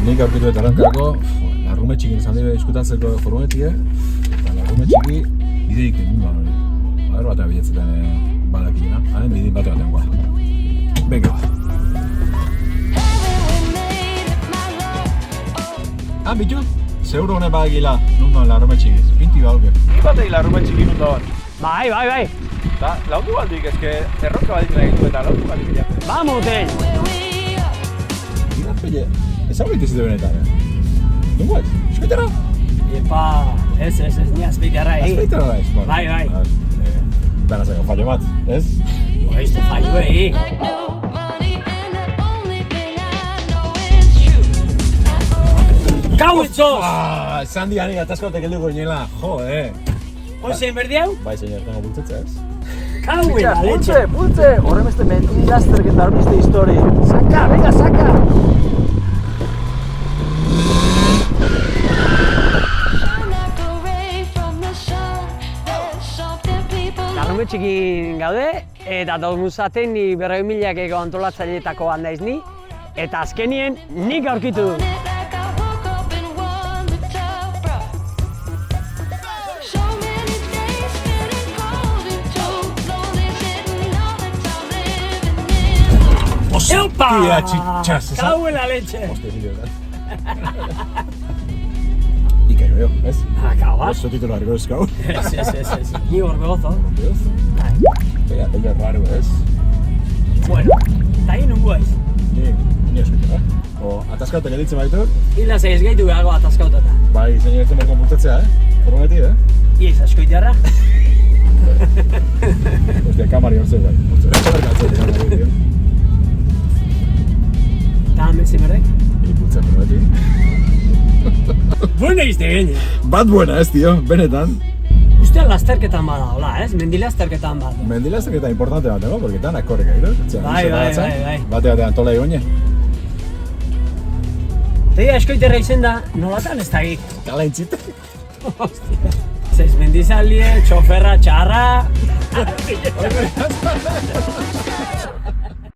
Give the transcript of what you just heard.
nik aurkitu eta arankako, larrume txikin izan dira diskutatzeko furgonetie, eta larrume txiki bideik egun hori. Bader batean biletzetan badakina, hain bidin bate batean guaz. Venga, ba. Bitu, seguro honen badakila, nundoan larrume txikiz, pinti bauke. Ni batei larrume txiki nundoan. Bai. Eta, laundu baldik, ezke erronka baldik nahi du eta laundu baldik ja. Ba, motel! Mira, pelle, ez hau behitizite benetan, Nungo ez? Eskoitara? Epa, ez, ni azpeitara egin. Azpeitara da ez, Bai. Bera zego, fallo bat, ez? Ez du fallo egin. Kau etxoz! Esan dianik ataskotek helduko inela, Hoxe, berdi hau? Bai, señor, tengo bultzatza, ez? Kau la leche! Pultze! Horren beste mendi lasterketa horren beste histori. Saka, venga, saka! Larrume txikin gaude, eta Domuzaten ni 200.000-eko antolatzaileetako handaiz ni, eta azkenien nik aurkitu du. ¡Opa! Tía, chichas, esa... ¡Cago en la leche! Hostia, sí, verdad. Y que veo, ¿ves? Acabas. Eso título arriba es cabrón. Ez. Ni orbegozo. Peña raro, ¿ves? Bueno, eta egin nungu aiz. Ni eskuitara. Ataskautek editzen baitu. Hila zeiz gehitu behago ataskautata. Bai, señor, este merko bultatzea, Furgoneti, Iez, askoitearra. Hostia, kamari hortzeu bai. Hortzeu. Eta hemen zimerrek? Ipultzea furgoneti. Buena izte gene. Bat buena ez, tío, benetan. Ustean lasterketan bada, hola, ez? Mendi lasterketan bada. Mendilazterketa importante bat, ¿no? Porque tan akorrek gaitu. Bai. Bate batean tola egonye. Teia askoiterra izen da, nolatan ez da egik. Kala intzite. Hostia. Zeiz mendizalie, txoferra, txarra...